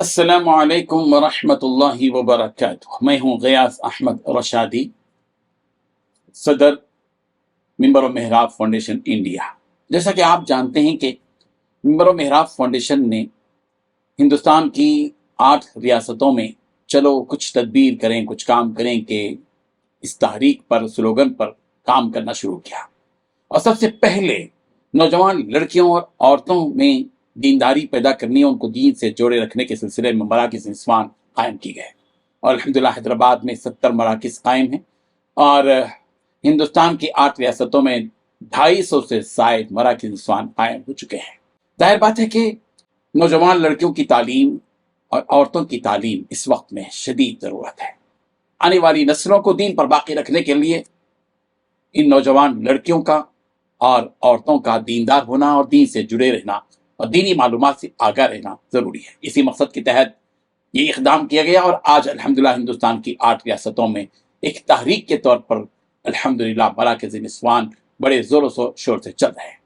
السلام علیکم ورحمۃ اللہ وبرکاتہ۔ میں ہوں غیاث احمد رشادی، صدر منبر و محراب فاؤنڈیشن انڈیا۔ جیسا کہ آپ جانتے ہیں کہ منبر و محراب فاؤنڈیشن نے ہندوستان کی 8 ریاستوں میں چلو کچھ تدبیر کریں، کچھ کام کریں کہ اس تحریک پر، سلوگن پر کام کرنا شروع کیا، اور سب سے پہلے نوجوان لڑکیوں اور عورتوں میں دینداری پیدا کرنی، ان کو دین سے جوڑے رکھنے کے سلسلے میں مراکز نسوان قائم کی گئے، اور الحمدللہ حیدرآباد میں 70 مراکز قائم ہیں، اور ہندوستان کی 8 ریاستوں میں 250 سے زائد مراکز نسوان قائم ہو چکے ہیں۔ ظاہر بات ہے کہ نوجوان لڑکیوں کی تعلیم اور عورتوں کی تعلیم اس وقت میں شدید ضرورت ہے۔ آنے والی نسلوں کو دین پر باقی رکھنے کے لیے ان نوجوان لڑکیوں کا اور عورتوں کا دیندار ہونا اور دین سے جڑے رہنا اور دینی معلومات سے آگاہ رہنا ضروری ہے۔ اسی مقصد کے تحت یہ اقدام کیا گیا، اور آج الحمدللہ ہندوستان کی 8 ریاستوں میں ایک تحریک کے طور پر الحمدللہ مراکز نسوان بڑے زور و شور سے چل رہے ہیں۔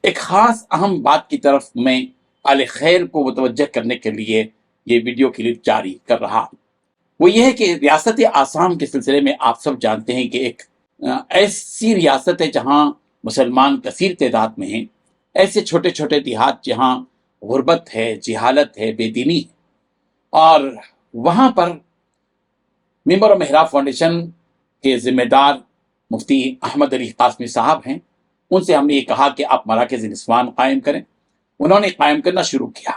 ایک خاص اہم بات کی طرف میں اہل خیر کو متوجہ کرنے کے لیے یہ ویڈیو کلپ جاری کر رہا ہوں۔ وہ یہ ہے کہ ریاست آسام کے سلسلے میں آپ سب جانتے ہیں کہ ایک ایسی ریاست ہے جہاں مسلمان کثیر تعداد میں ہیں، ایسے چھوٹے چھوٹے دیہات جہاں غربت ہے، جہالت ہے، بے دینی ہے، اور وہاں پر منبر و محراب فاؤنڈیشن کے ذمہ دار مفتی احمد علی قاسمی صاحب ہیں۔ ان سے ہم نے یہ کہا کہ آپ مراکز نسوان قائم کریں۔ انہوں نے قائم کرنا شروع کیا،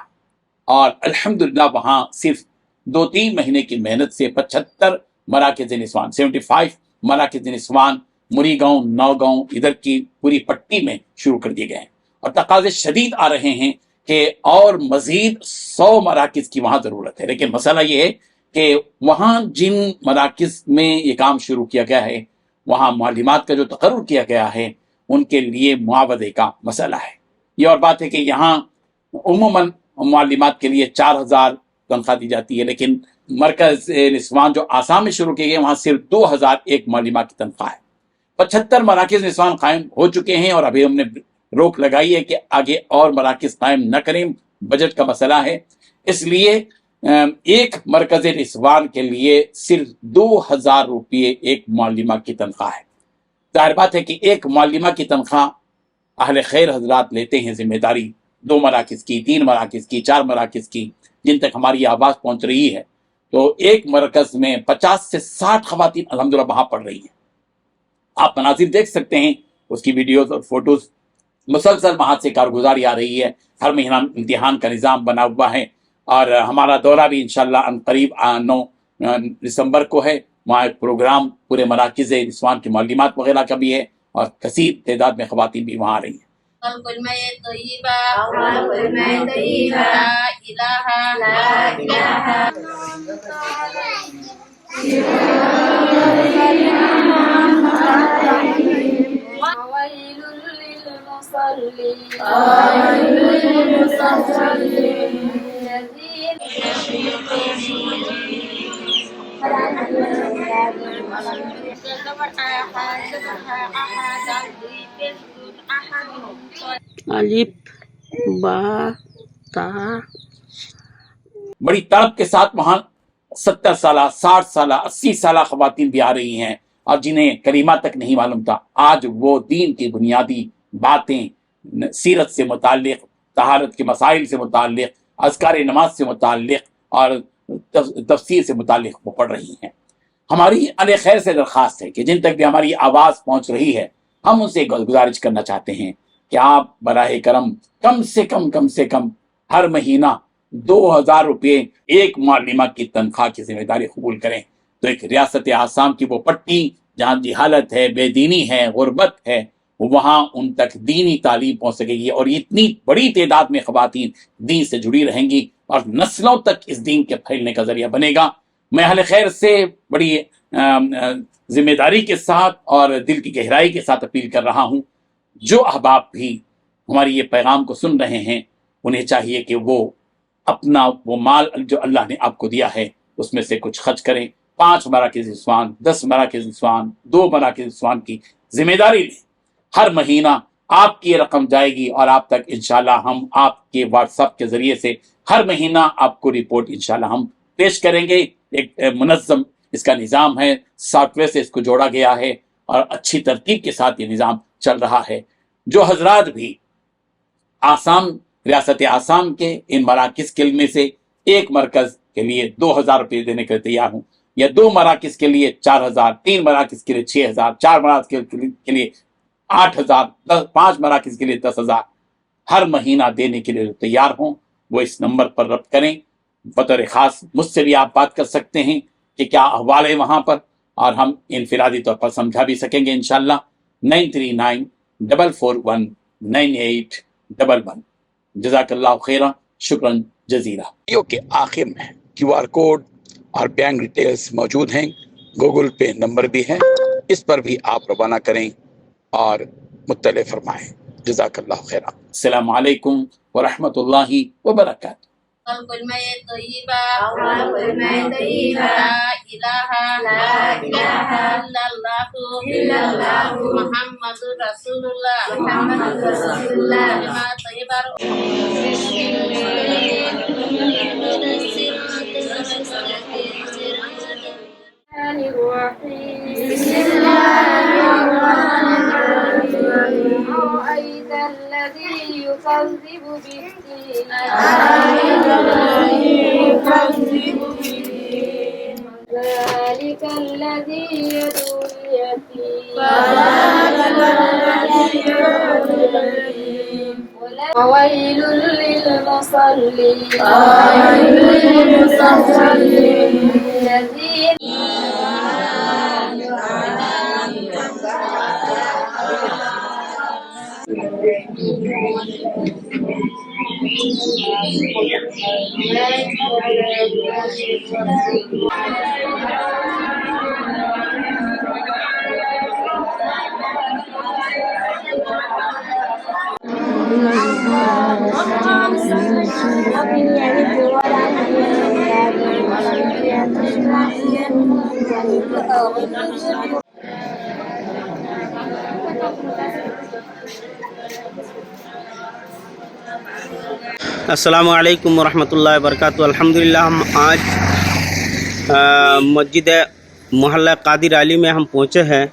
اور الحمدللہ وہاں صرف 2-3 مہینے کی محنت سے 75 مراکز نسوان 75 مراکز نسوان مری گاؤں، نوگاؤں، ادھر کی پوری پٹی میں شروع کر دیے گئے ہیں، اور تقاضے شدید آ رہے ہیں کہ اور مزید 100 مراکز کی وہاں ضرورت ہے۔ لیکن مسئلہ یہ ہے کہ وہاں جن مراکز میں یہ کام شروع کیا گیا ہے، وہاں معلمات کا جو تقرر کیا گیا ہے ان کے لیے معاوضے کا مسئلہ ہے۔ یہ اور بات ہے کہ یہاں عموماً معلمات کے لیے 4000 تنخواہ دی جاتی ہے، لیکن مرکز نسوان جو آسام میں شروع کیے گئے وہاں صرف 2000 ایک معلمات کی تنخواہ ہے۔ 75 مراکز نسوان قائم ہو چکے ہیں، اور ابھی ہم نے روک لگائی ہے کہ آگے اور مراکز قائم نہ کریں، بجٹ کا مسئلہ ہے۔ اس لیے ایک مرکز نسوان کے لیے صرف 2000 روپئے ایک معلمہ کی تنخواہ ہے۔ ظاہر بات ہے کہ ایک معلمہ کی تنخواہ اہل خیر حضرات لیتے ہیں ذمہ داری 2 مراکز کی، 3 مراکز کی، 4 مراکز کی، جن تک ہماری آواز پہنچ رہی ہے، تو ایک مرکز میں 50 سے 60 خواتین الحمدللہ وہاں پڑھ رہی ہیں۔ آپ مناظر دیکھ سکتے ہیں، اس کی ویڈیوز اور فوٹوز، مسلسل وہاں سے کارگزاری آ رہی ہے، ہر مہینہ امتحان کا نظام بنا ہوا ہے، اور ہمارا دورہ بھی انشاءاللہ قریب 9 دسمبر کو ہے۔ وہاں ایک پروگرام پورے مراکز نسوان کی معلمات وغیرہ کا بھی ہے، اور کثیر تعداد میں خواتین بھی وہاں آ رہی ہیں۔ الف با تا۔ بڑی طلب کے ساتھ وہاں 70 سالہ، 60 سالہ، 80 سالہ خواتین بھی آ رہی ہیں، اور جنہیں کلمہ تک نہیں معلوم تھا، آج وہ دین کی بنیادی باتیں، سیرت سے متعلق، طہارت کے مسائل سے متعلق، اذکار نماز سے متعلق اور تفسیر سے متعلق وہ پڑھ رہی ہیں۔ ہماری اہل خیر سے درخواست ہے کہ جن تک بھی ہماری آواز پہنچ رہی ہے، ہم ان سے گزارش کرنا چاہتے ہیں کہ آپ براہ کرم کم سے کم ہر مہینہ 2000 روپے ایک معلمہ کی تنخواہ کی ذمہ داری قبول کریں، تو ایک ریاست آسام کی وہ پٹی جہاں جہالت ہے، بے دینی ہے، غربت ہے، وہاں ان تک دینی تعلیم پہنچ سکے گی، اور اتنی بڑی تعداد میں خواتین دین سے جڑی رہیں گی، اور نسلوں تک اس دین کے پھیلنے کا ذریعہ بنے گا۔ میں اہل خیر سے بڑی ذمہ داری کے ساتھ اور دل کی گہرائی کے ساتھ اپیل کر رہا ہوں، جو احباب بھی ہماری یہ پیغام کو سن رہے ہیں، انہیں چاہیے کہ وہ اپنا وہ مال جو اللہ نے آپ کو دیا ہے اس میں سے کچھ خرچ کریں۔ 5 مراکز نسوان، 10 مراکز نسوان، 2 مراکز نسوان کی ذمہ داری لیں۔ ہر مہینہ آپ کی یہ رقم جائے گی اور آپ تک انشاءاللہ ہم آپ کے واٹس ایپ کے ذریعے سے ہر مہینہ آپ کو رپورٹ انشاءاللہ ہم پیش کریں گے. ایک منظم اس کا نظام ہے، سافٹ ویئر سے اس کو جوڑا گیا ہے اور اچھی ترتیب کے ساتھ یہ نظام چل رہا ہے. جو حضرات بھی آسام، ریاست آسام کے ان مراکز کے میں سے ایک مرکز کے لیے 2,000 روپے دینے کے لیے تیار ہوں، یا 2 مراکز کے لیے 4,000، 3 مراکز کے لیے 6,000، 4 مراکز کے لیے 8,000، 5 مراکز کے لیے 10,000 ہر مہینہ دینے کے لیے تیار ہوں، وہ اس نمبر پر ربط کریں. بطور خاص مجھ سے بھی آپ بات کر سکتے ہیں کہ کیا احوال ہے وہاں پر، اور ہم انفرادی طور پر سمجھا بھی سکیں گے انشاءاللہ. 9394419811. جزاک اللہ خیرہ، شکراً جزیرہ. ویڈیو کے آخر میں QR کوڈ اور بینک ڈیٹیلز موجود ہیں، گوگل پے نمبر بھی ہے، اس پر بھی آپ روانہ کریں اور مطلع فرمائیں. جزاک اللہ خیرہ. السلام علیکم ورحمۃ اللہ وبرکاتہ. محمد رسول بسم الله الرحمن الرحيم. أرأيت الذي يكذب بالدين ذلك الذي يدعو اليتيم وويل للمصلين الذين السلام علیکم ورحمۃ اللہ وبرکاتہ. الحمدللہ ہم آج مسجد محلہ قادر علی میں ہم پہنچے ہیں.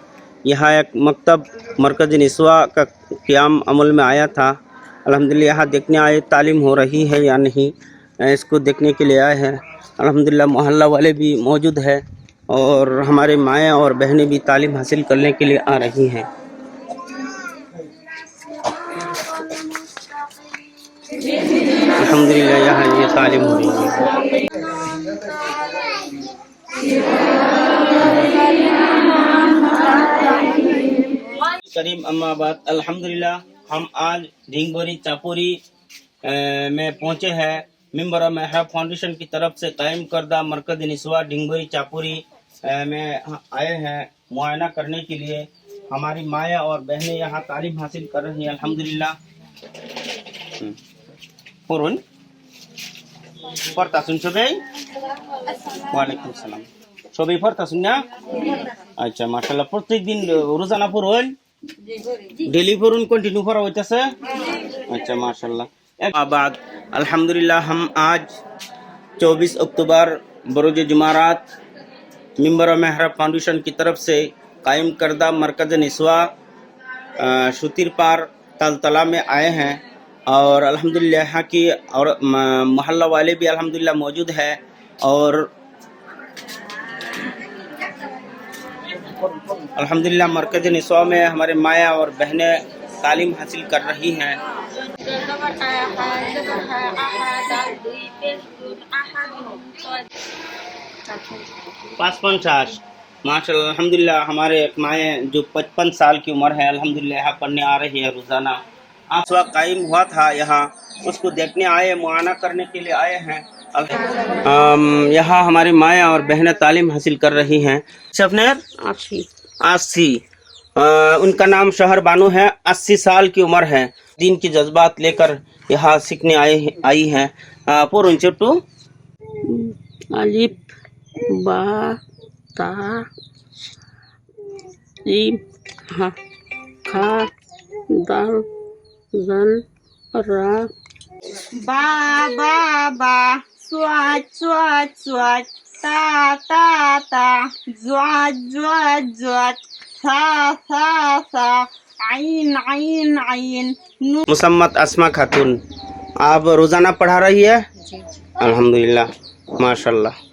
یہاں ایک مکتب مرکز نسواں کا قیام عمل میں آیا تھا. الحمدللہ یہاں دیکھنے آئے تعلیم ہو رہی ہے یا نہیں، اس کو دیکھنے کے لیے آئے ہیں. الحمدللہ محلہ والے بھی موجود ہیں اور ہمارے مائیں اور بہنیں بھی تعلیم حاصل کرنے کے لیے آ رہی ہیں. الحمدللہ یہاں یہ تعلیم ہو رہی ہے. کریم اما بعد، الحمدللہ ہم آج ڈھینگبوری چاپوری میں پہنچے ہیں. ممبر محراب فاؤنڈیشن کی طرف سے قائم کردہ مرکز نسواں ڈھینگبوری چاپوری میں آئے ہیں معائنہ کرنے کے لیے. ہماری مائیں اور بہنیں یہاں تعلیم حاصل کر رہی ہیں الحمدللہ. پورن پڑھتا سن شبھی. وعلیکم السلام. شبھی پڑھتا سننا. اچھا ماشاءاللہ প্রত্যেক দিন রোজানা পড়ুন, ডেলি পড়ুন, কন্টিনিউ করা হইতাছে. اچھا ماشاءاللہ. بعد الحمدللہ ہم آج 24 اکتوبر بروز جمعرات ممبر محراب فاؤنڈیشن کی طرف سے قائم کردہ مرکز نسواں شتیر پار تلتلا میں آئے ہیں اور الحمدللہ یہاں کی اور محلہ والے بھی الحمدللہ موجود ہے اور الحمدللہ مرکز نسواں میں ہمارے مائیں اور بہنیں تعلیم حاصل کر رہی ہیں. 55 ماشاءاللہ. الحمدللہ ہمارے مائیں جو 55 سال کی عمر ہے الحمدللہ یہاں پڑھنے آ رہی ہے روزانہ. آپ وقت قائم ہوا تھا یہاں، اس کو دیکھنے آئے، معائنہ کرنے کے لیے آئے ہیں. یہاں ہماری مائیں اور بہنیں تعلیم حاصل کر رہی ہیں. شفنر آسی ان کا نام شوہر بانو ہے. 80 سال کی عمر ہے. دین کی جذبات لے کر یہاں سیکھنے آئی ہیں. پورن چٹو الف با تا جیم ہا کھا دال زن را با با با سوات سوات سوات تا تا تا زوات زوات زوات ثا ثا ثا عین عین عین مسمت اسما خاتون آپ روزانہ پڑھا رہی ہے؟ الحمدللہ، ماشاء اللہ.